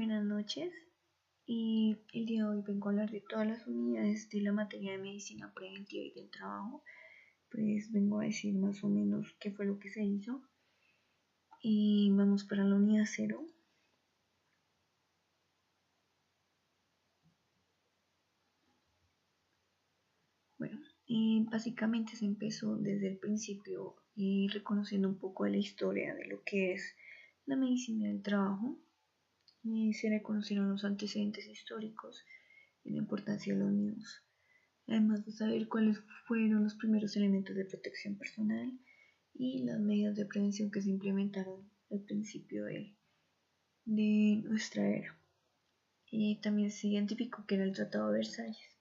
Buenas noches. Y el día de hoy vengo a hablar de todas las unidades de la materia de medicina preventiva y del trabajo. Pues vengo a decir más o menos qué fue lo que se hizo. Y vamos para la unidad 0. Bueno, básicamente se empezó desde el principio y reconociendo un poco de la historia de lo que es la medicina del trabajo. Y se reconocieron los antecedentes históricos y la importancia de los mismos. Además de saber cuáles fueron los primeros elementos de protección personal y las medidas de prevención que se implementaron al principio de nuestra era. Y también se identificó que era el Tratado de Versalles.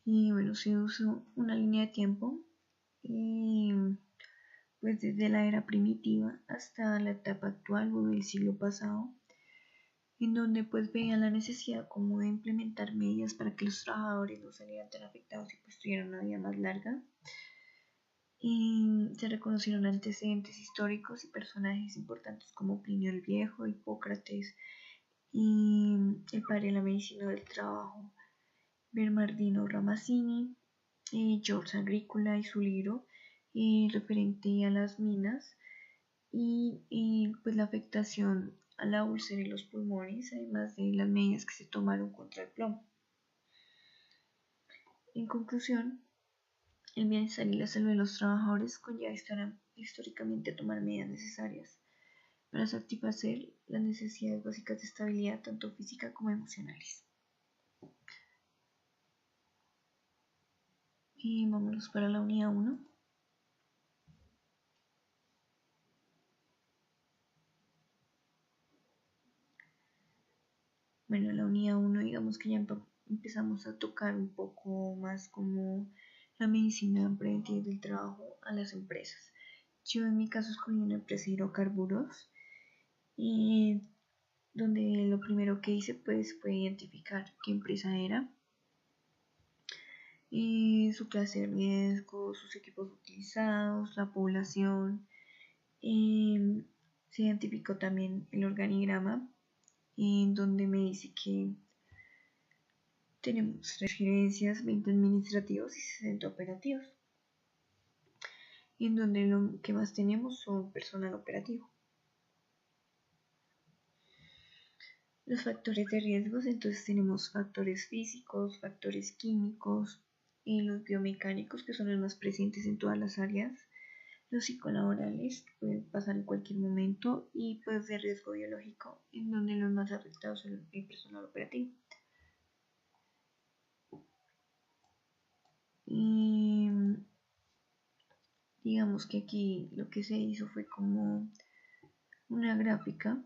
Y bueno, se usó una línea de tiempo y pues desde la era primitiva hasta la etapa actual o del siglo pasado, en donde pues veían la necesidad como de implementar medidas para que los trabajadores no salieran tan afectados y pues tuvieran una vida más larga. Y se reconocieron antecedentes históricos y personajes importantes como Plinio el Viejo, Hipócrates y el padre de la medicina del trabajo, Bernardino Ramazzini, George Agricola y su libro referente a las minas y pues la afectación a la úlcera y los pulmones, además de las medidas que se tomaron contra el plomo. En conclusión, el bienestar y la salud de los trabajadores conlleva históricamente a tomar medidas necesarias para satisfacer las necesidades básicas de estabilidad, tanto física como emocionales. Y vámonos para la unidad 1. Bueno, en la unidad 1 digamos que ya empezamos a tocar un poco más como la medicina preventiva del trabajo a las empresas. Yo en mi caso escogí una empresa de hidrocarburos y donde lo primero que hice pues fue identificar qué empresa era, y su clase de riesgo, sus equipos utilizados, la población. Se identificó también el organigrama en donde me dice que tenemos 3 gerencias, 20 administrativos y 60 operativos, en donde lo que más tenemos son personal operativo. Los factores de riesgos, entonces tenemos factores físicos, factores químicos y los biomecánicos, que son los más presentes en todas las áreas, los psicolaborales, que pueden pasar en cualquier momento, y pues de riesgo biológico, en donde los más afectados son el personal operativo. Y digamos que aquí lo que se hizo fue como una gráfica,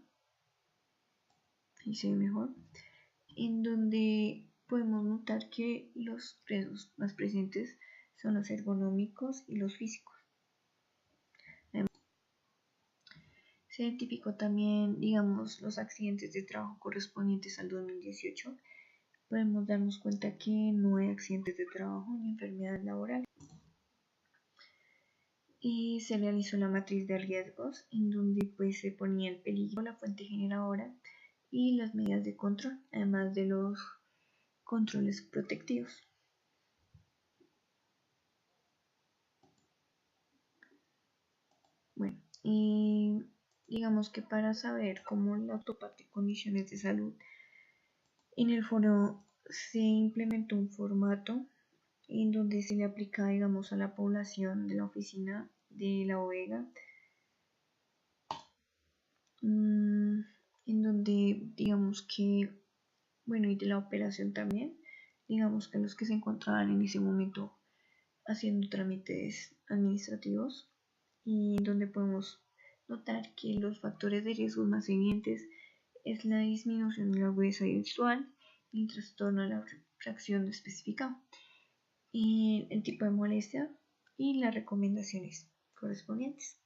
ahí se ve mejor, en donde podemos notar que los riesgos más presentes son los ergonómicos y los físicos. Se identificó también, digamos, los accidentes de trabajo correspondientes al 2018. Podemos darnos cuenta que no hay accidentes de trabajo ni enfermedades laborales. Y se realizó la matriz de riesgos, en donde pues se ponía el peligro, la fuente generadora y las medidas de control, además de los controles protectivos. Bueno, y digamos que para saber cómo la autoparte condiciones de salud, en el foro se implementó un formato en donde se le aplica, digamos, a la población de la oficina de la bodega, en donde digamos que, bueno, y de la operación también, digamos que los que se encontraban en ese momento haciendo trámites administrativos, y donde podemos notar que los factores de riesgo más evidentes es la disminución de la agudeza visual y el trastorno de la fracción especificado, y el tipo de molestia y las recomendaciones correspondientes.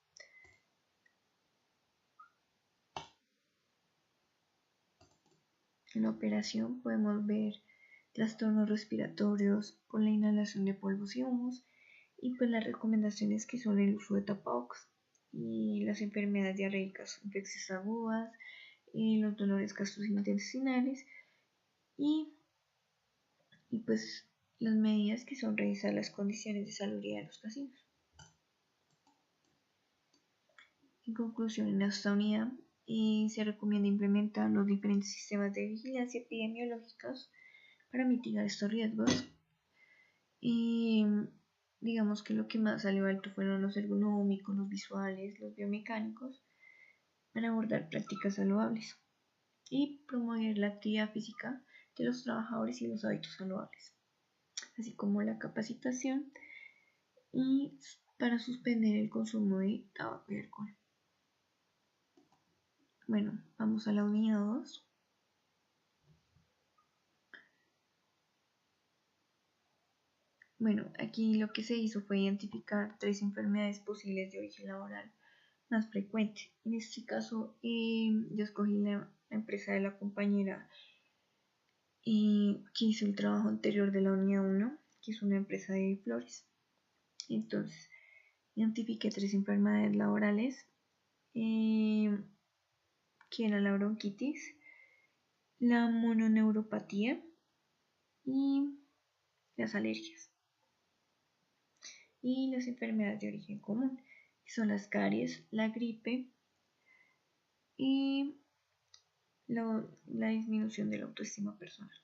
En la operación podemos ver trastornos respiratorios por la inhalación de polvos y humos, y pues las recomendaciones que son el uso de tapabocas y las enfermedades diarreicas infecciosas agudas, los dolores gastrointestinales y pues las medidas que son revisar las condiciones de salubridad de los casinos. En conclusión, en esta unidad se recomienda implementar los diferentes sistemas de vigilancia epidemiológicos para mitigar estos riesgos. Digamos que lo que más salió alto fueron los ergonómicos, los visuales, los biomecánicos, para abordar prácticas saludables y promover la actividad física de los trabajadores y los hábitos saludables, así como la capacitación y para suspender el consumo de tabaco y alcohol. Bueno, vamos a la unidad 2. Bueno, aquí lo que se hizo fue identificar 3 enfermedades posibles de origen laboral más frecuentes. En este caso, yo escogí la empresa de la compañera que hizo el trabajo anterior de la unidad 1, que es una empresa de flores. Entonces, identifiqué 3 enfermedades laborales, que eran la bronquitis, la mononeuropatía y las alergias. Y las enfermedades de origen común, que son las caries, la gripe y la disminución de la autoestima personal.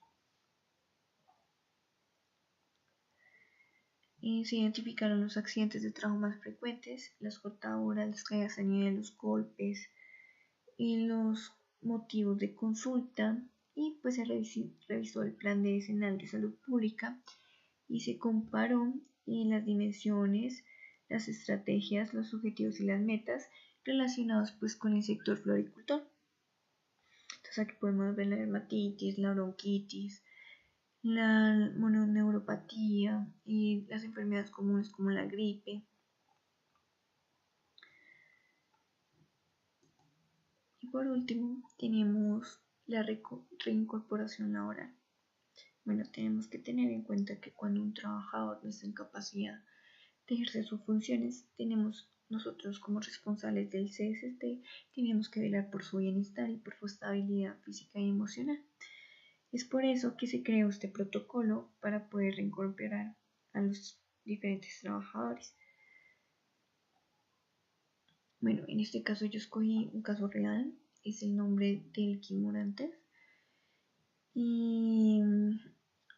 Se identificaron los accidentes de trabajo más frecuentes, las cortaduras, las caídas a nivel, los golpes y los motivos de consulta, y pues se revisó el plan decenal de salud pública y se comparó las dimensiones, las estrategias, los objetivos y las metas relacionados pues con el sector floricultor. Entonces aquí podemos ver la dermatitis, la bronquitis, la mononeuropatía y las enfermedades comunes como la gripe. Y por último tenemos la reincorporación laboral. Bueno, tenemos que tener en cuenta que cuando un trabajador no está en capacidad de ejercer sus funciones, tenemos nosotros como responsables del CST, tenemos que velar por su bienestar y por su estabilidad física y emocional. Es por eso que se creó este protocolo para poder reincorporar a los diferentes trabajadores. Bueno, en este caso yo escogí un caso real, es el nombre de Elkin Morantes. Y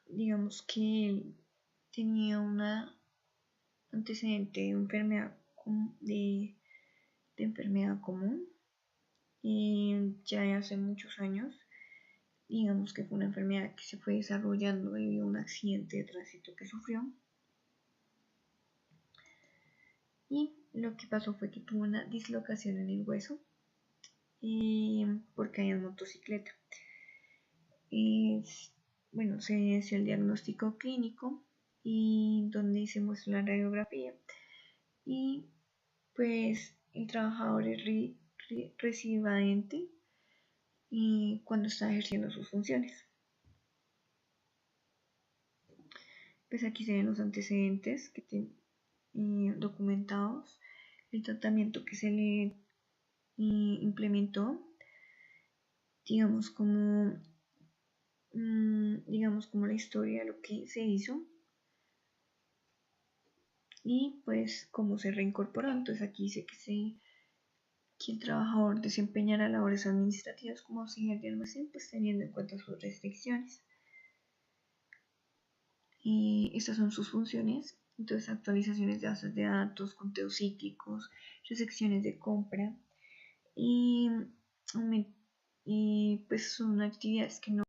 digamos que él tenía una antecedente de enfermedad enfermedad común, ya de hace muchos años. Digamos que fue una enfermedad que se fue desarrollando debido a un accidente de tránsito que sufrió. Y lo que pasó fue que tuvo una dislocación en el hueso por caída en motocicleta. Bueno, se inició el diagnóstico clínico y donde se muestra la radiografía. Y pues el trabajador es residente y cuando está ejerciendo sus funciones. Pues aquí se ven los antecedentes que documentados, el tratamiento que se le implementó, digamos como la historia de lo que se hizo y pues cómo se reincorporó. Entonces aquí dice que el trabajador desempeñará labores administrativas como auxiliar de almacén, pues teniendo en cuenta sus restricciones. Y estas son sus funciones. Entonces, actualizaciones de bases de datos, conteos cíclicos, resecciones de compra y pues son actividades que no